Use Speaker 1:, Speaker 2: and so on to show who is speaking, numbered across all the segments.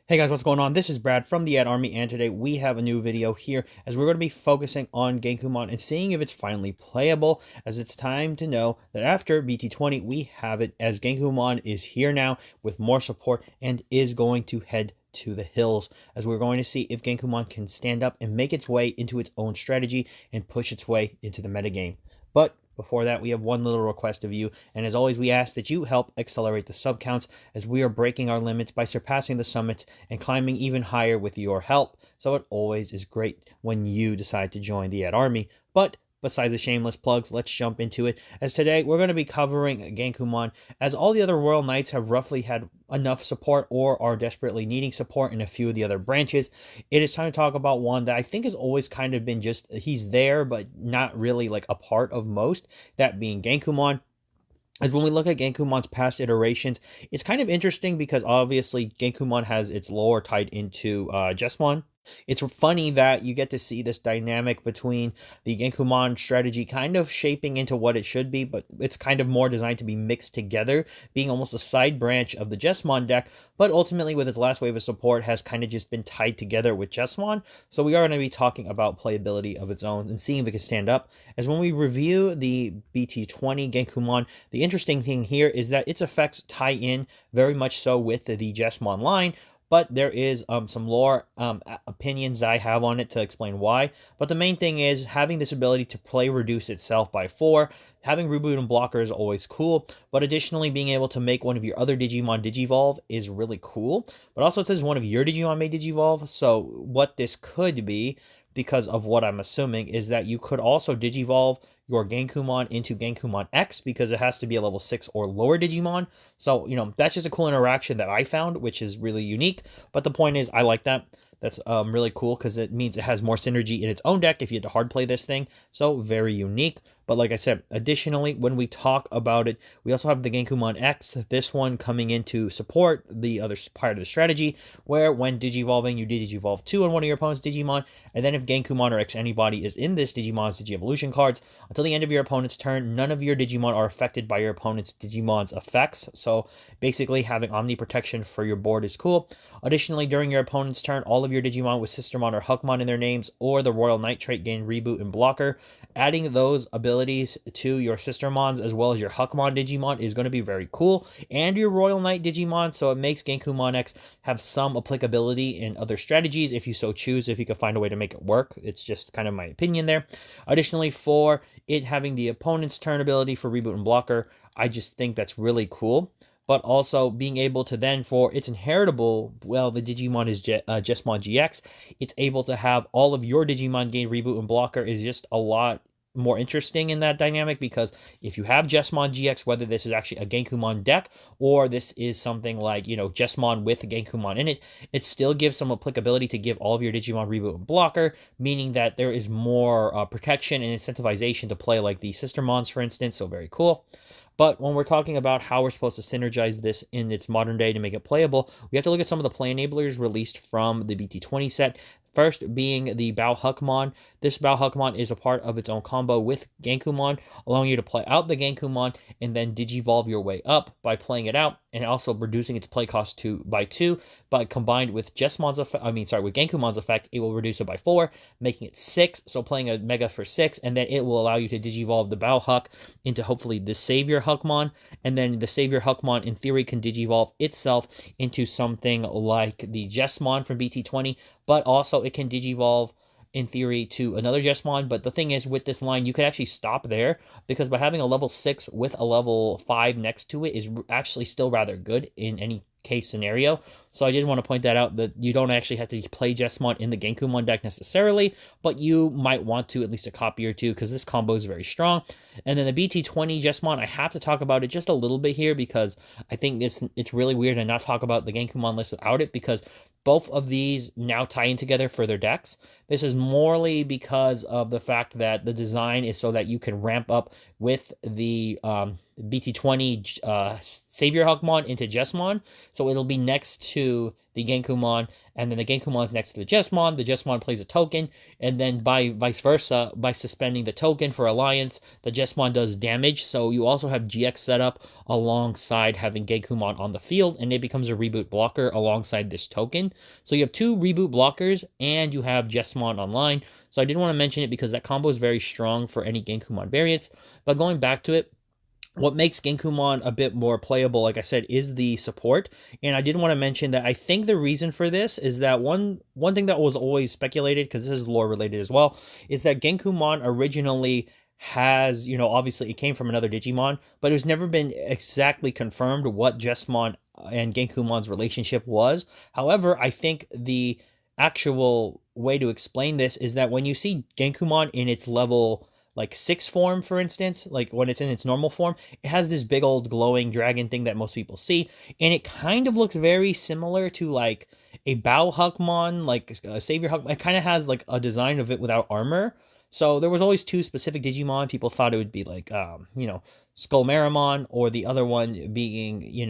Speaker 1: Hey guys, what's going on? This is Brad from the Ad Army, and today we have a new video here as we're going to be focusing on Gankoomon and seeing if it's finally playable, as it's time to know that after BT20 we have it, as Gankoomon is here now with more support and is going to head to the hills, as we're going to see if Gankoomon can stand up and make its way into its own strategy and push its way into the metagame. But before that, we have one little request of you, and as always, we ask that you help accelerate the sub counts, as we are breaking our limits by surpassing the summits and climbing even higher with your help. So it always is great when you decide to join the Ad Army. But besides the shameless plugs, let's jump into it, as today we're going to be covering Gankoomon, as all the other Royal Knights have roughly had enough support or are desperately needing support in a few of the other branches. It is time to talk about one that I think has always kind of been just, he's there, but not really like a part of most, that being Gankoomon. As when we look at Gankumon's past iterations, it's kind of interesting because obviously Gankoomon has its lore tied into Jesmon. It's funny that you get to see this dynamic between the Gankoomon strategy kind of shaping into what it should be, but it's kind of more designed to be mixed together, being almost a side branch of the Jesmon deck, but ultimately with its last wave of support has kind of just been tied together with Jesmon. So we are going to be talking about playability of its own and seeing if it can stand up. As when we review the BT20 Gankoomon, the interesting thing here is that its effects tie in very much so with the Jesmon line, but there is some lore opinions that I have on it to explain why. But the main thing is having this ability to play reduce itself by 4. Having reboot and blocker is always cool, but additionally being able to make one of your other Digimon digivolve is really cool. But also it says one of your Digimon may digivolve, so what this could be, because of what I'm assuming, is that you could also digivolve your Gankoomon into Gankoomon X, because it has to be a level 6 or lower Digimon. So, that's just a cool interaction that I found, which is really unique. But the point is, I like that. That's really cool because it means it has more synergy in its own deck if you had to hard play this thing. So very unique. But like I said, additionally, when we talk about it, we also have the Gankoomon X, this one coming in to support the other part of the strategy, where when digivolving, you digivolve 2 on one of your opponent's Digimon, and then if Gankoomon or X anybody is in this Digimon's Digievolution cards, until the end of your opponent's turn, none of your Digimon are affected by your opponent's Digimon's effects. So basically, having Omni Protection for your board is cool. Additionally, during your opponent's turn, all of your Digimon with Sistermon or Huckmon in their names, or the Royal Knight trait, gain Reboot and Blocker. Adding those abilities to your Sistermons as well as your Huckmon Digimon is going to be very cool, and your Royal Knight Digimon, so it makes Gankoomon X have some applicability in other strategies if you so choose, if you can find a way to make it work. It's just kind of my opinion there. Additionally, for it having the opponent's turn ability for Reboot and Blocker, I just think that's really cool. But also being able to then, for its inheritable, well, the Digimon is Jesmon GX, it's able to have all of your Digimon gain Reboot and Blocker is just a lot more interesting in that dynamic, because if you have Jesmon GX, whether this is actually a Gankoomon deck or this is something like, Jesmon with Gankoomon in it, it still gives some applicability to give all of your Digimon Reboot and Blocker, meaning that there is more protection and incentivization to play like the Sistermons, for instance, so very cool. But when we're talking about how we're supposed to synergize this in its modern day to make it playable, we have to look at some of the play enablers released from the BT20 set. First being the Bao Huckmon. This Bao Huckmon is a part of its own combo with Gankoomon, allowing you to play out the Gankoomon and then digivolve your way up by playing it out, and also reducing its play cost by 2. But combined with with Gankoomon's effect, it will reduce it by 4, making it 6. So playing a Mega for 6, and then it will allow you to digivolve the Bao Huck into hopefully the Savior Huckmon, and then the Savior Huckmon in theory can digivolve itself into something like the Jesmon from BT20, but also it can digivolve in theory to another Jesmon. But the thing is, with this line, you could actually stop there, because by having a level 6 with a level 5 next to it is actually still rather good in any case scenario. So I did want to point that out, that you don't actually have to play Jesmon in the Gankoomon deck necessarily, but you might want to, at least a copy or two, because this combo is very strong. And then the BT20 Jesmon, I have to talk about it just a little bit here, because I think it's really weird to not talk about the Gankoomon list without it, because both of these now tie in together for their decks. This is morely because of the fact that the design is so that you can ramp up with the BT20 Savior Hawkmon into Jesmon. So it'll be next to the Gankoomon, and then the Gankoomon is next to the Jesmon. The Jesmon plays a token, and then by vice versa, by suspending the token for Alliance, the Jesmon does damage. So you also have GX set up alongside having Gankoomon on the field, and it becomes a reboot blocker alongside this token. So you have two reboot blockers, and you have Jesmon online. So I did want to mention it because that combo is very strong for any Gankoomon variants. But going back to it, what makes Gankoomon a bit more playable, like I said, is the support. And I did want to mention that I think the reason for this is that one thing that was always speculated, because this is lore related as well, is that Gankoomon originally has, obviously it came from another Digimon, but it was never been exactly confirmed what Jesmon and Gankoomon's relationship was. However, I think the actual way to explain this is that when you see Gankoomon in its level like 6 form, for instance, like when it's in its normal form, it has this big old glowing dragon thing that most people see, and it kind of looks very similar to like a Bao Hawkmon, like a Savior Hawkmon. It kind of has like a design of it without armor. So there was always two specific Digimon. People thought it would be like, Skullmeramon, or the other one being,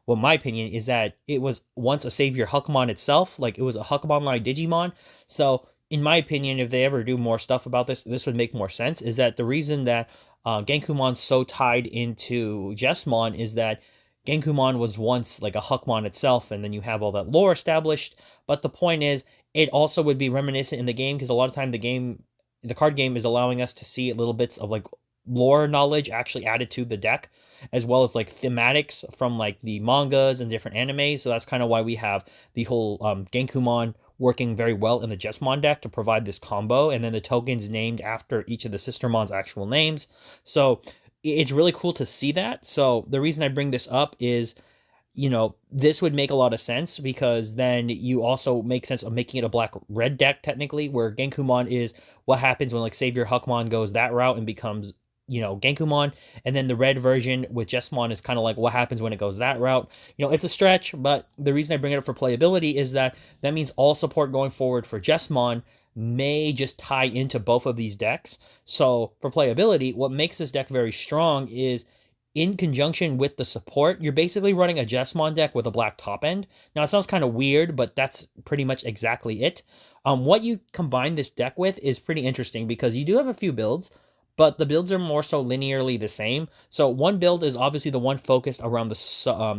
Speaker 1: well, my opinion is that it was once a Savior Hawkmon itself, like it was a Hawkmon-like Digimon. So in my opinion, if they ever do more stuff about this, this would make more sense, is that the reason that Gankumon's so tied into Jesmon is that Gankoomon was once like a Hawkmon itself, and then you have all that lore established. But the point is, it also would be reminiscent in the game, because a lot of time the card game is allowing us to see little bits of like lore knowledge actually added to the deck, as well as like thematics from like the mangas and different animes. So that's kind of why we have the whole Gankoomon working very well in the Jesmon deck to provide this combo, and then the tokens named after each of the Sistermon's actual names. So it's really cool to see that. So the reason I bring this up is, this would make a lot of sense, because then you also make sense of making it a black-red deck, technically, where Gankoomon is what happens when like Savior Hawkmon goes that route and becomes, Gankoomon, and then the red version with Jesmon is kind of like what happens when it goes that route. It's a stretch, but the reason I bring it up for playability is that means all support going forward for Jesmon may just tie into both of these decks. So for playability, what makes this deck very strong is, in conjunction with the support, you're basically running a Jesmon deck with a black top end. Now, it sounds kind of weird, but that's pretty much exactly it. What you combine this deck with is pretty interesting, because you do have a few builds, but the builds are more so linearly the same. So one build is obviously the one focused around the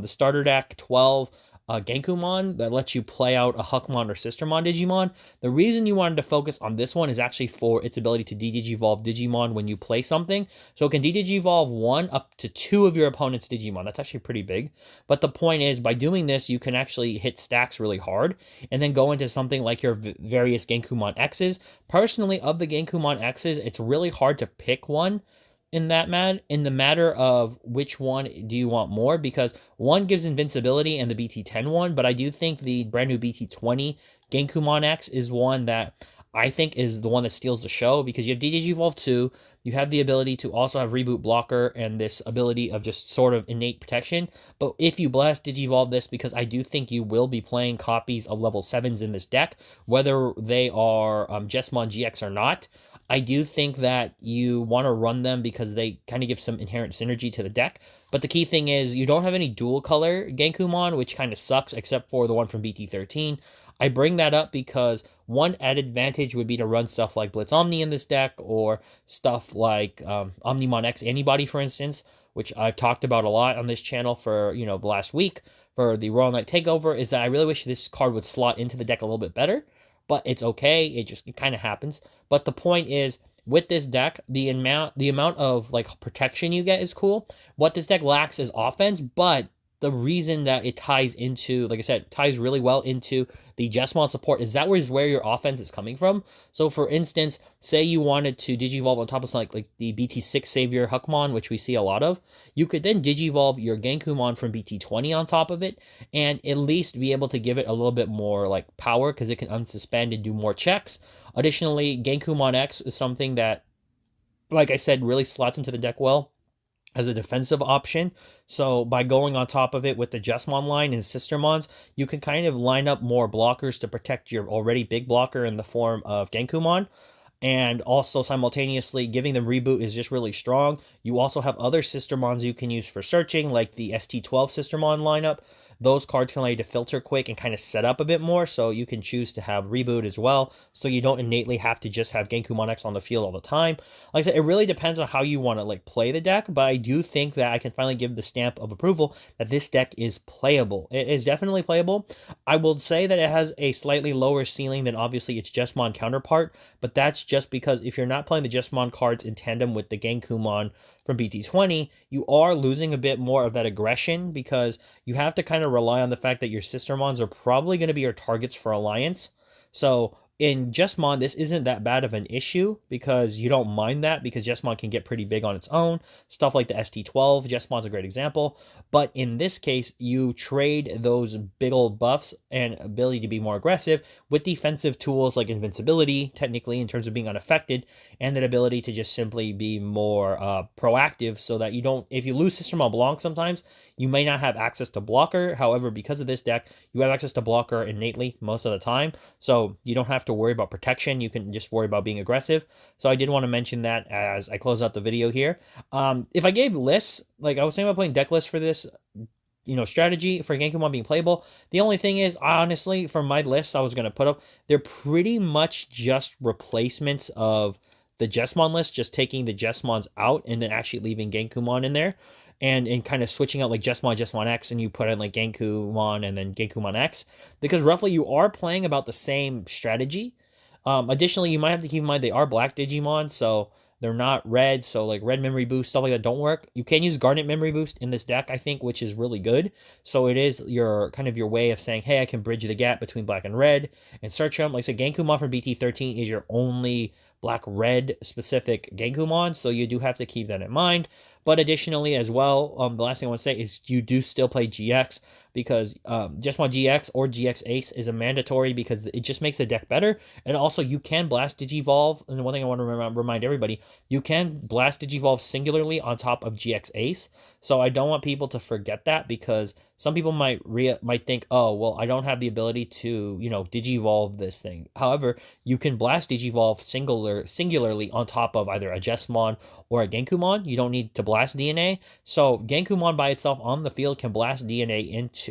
Speaker 1: starter deck 12 Gankoomon that lets you play out a Hawkmon or Sistermon Digimon. The reason you wanted to focus on this one is actually for its ability to de-digivolve Digimon when you play something. So it can de-digivolve 1 up to 2 of your opponent's Digimon. That's actually pretty big. But the point is, by doing this, you can actually hit stacks really hard, and then go into something like your various Gankoomon X's. Personally, of the Gankoomon X's, it's really hard to pick one in the matter of which one do you want more, because one gives invincibility and the BT10 one, but I do think the brand new BT20 Gankoomon X is one that I think is the one that steals the show, because you have DIGIVolve 2, you have the ability to also have Reboot Blocker and this ability of just sort of innate protection. But if you blast Digivolve this, because I do think you will be playing copies of level 7s in this deck, whether they are Jesmon GX or not, I do think that you want to run them because they kind of give some inherent synergy to the deck. But the key thing is, you don't have any dual color Gankoomon, which kind of sucks, except for the one from BT13. I bring that up because one added advantage would be to run stuff like Blitz Omni in this deck, or stuff like Omnimon X Antibody, for instance, which I've talked about a lot on this channel for, the last week for the Royal Knight Takeover, is that I really wish this card would slot into the deck a little bit better, but it's okay. It kind of happens. But the point is, with this deck, the amount of like protection you get is cool. What this deck lacks is offense, but the reason that it ties into, like I said, ties really well into the Jesmon support is that is where your offense is coming from. So for instance, say you wanted to Digivolve on top of something like the BT6 Savior Hawkmon, which we see a lot of, you could then Digivolve your Gankoomon from BT20 on top of it, and at least be able to give it a little bit more like power, because it can unsuspend and do more checks. Additionally, Gankoomon X is something that, like I said, really slots into the deck well as a defensive option. So by going on top of it with the Jesmon line and Sistermons, you can kind of line up more blockers to protect your already big blocker in the form of Gankoomon. and also simultaneously giving them reboot is just really strong. You also have other sister mons you can use for searching, like the ST12 sister mon lineup. Those cards can allow you to filter quick and kind of set up a bit more, so you can choose to have reboot as well, so you don't innately have to just have Gankoomon X on the field all the time. Like I said, it really depends on how you want to like play the deck, but I do think that I can finally give the stamp of approval that this deck is playable. It is definitely playable. I will say that it has a slightly lower ceiling than obviously its Jesmon counterpart, but that's just because if you're not playing the Jesmon cards in tandem with the Gankoomon from BT20, you are losing a bit more of that aggression because you have to kind of rely on the fact that your sister mons are probably going to be your targets for alliance. So in Jesmon, this isn't that bad of an issue because you don't mind that because Jesmon can get pretty big on its own. Stuff like the ST12, Jesmon's a great example. But in this case, you trade those big old buffs and ability to be more aggressive with defensive tools like invincibility, technically in terms of being unaffected, and that ability to just simply be more proactive so that you don't, if you lose Sister Mon Blanc sometimes, you may not have access to blocker. However, because of this deck, you have access to blocker innately most of the time. So you don't have to worry about protection. You can just worry about being aggressive. So I did want to mention that as I close out the video here. If I gave lists, like I was thinking about playing deck lists for this, strategy for Gankoomon being playable. The only thing is, honestly, for my list I was going to put up, they're pretty much just replacements of the Jesmon list, just taking the Jesmons out and then actually leaving Gankoomon in there. And kind of switching out like Jesmon X, and you put in like Gankoomon and then Gankoomon X, because roughly you are playing about the same strategy. Additionally, you might have to keep in mind they are black Digimon, so they're not red, so like red memory boost, stuff like that don't work. You can use Garnet memory boost in this deck, I think, which is really good. So it is your kind of your way of saying, hey, I can bridge the gap between black and red and search them. Like I said, Gankoomon from BT13 is your only black-red specific Gankoomon, so you do have to keep that in mind. But additionally as well, the last thing I want to say is you do still play GX because Jesmon GX or GX Ace is a mandatory because it just makes the deck better. And also you can blast Digivolve. And one thing I want to remind everybody, you can blast Digivolve singularly on top of GX Ace. So I don't want people to forget that because some people might think, oh, well, I don't have the ability to, Digivolve this thing. However, you can blast Digivolve singularly on top of either a Jesmon or a Gankoomon. You don't need to blast DNA. So Gankoomon by itself on the field can blast DNA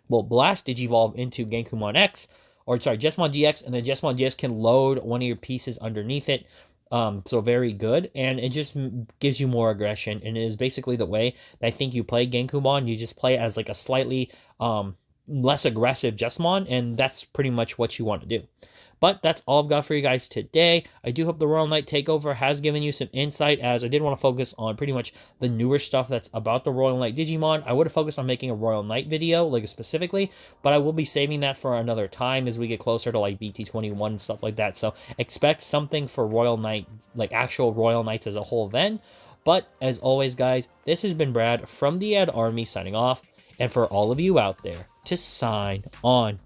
Speaker 1: blast Digivolve into Gankoomon X, Jesmon GX, and then Jesmon GX can load one of your pieces underneath it. So very good, and it just gives you more aggression, and it is basically the way that I think you play Gankoomon. You just play as like a slightly less aggressive Jesmon, and that's pretty much what you want to do. But that's all I've got for you guys today. I do hope the Royal Knight Takeover has given you some insight, as I did want to focus on pretty much the newer stuff that's about the Royal Knight Digimon. I would have focused on making a Royal Knight video, like specifically, but I will be saving that for another time as we get closer to like BT21 and stuff like that. So expect something for Royal Knight, like actual Royal Knights as a whole then. But as always, guys, this has been Brad from the Ad Army signing off, and for all of you out there, to sign on.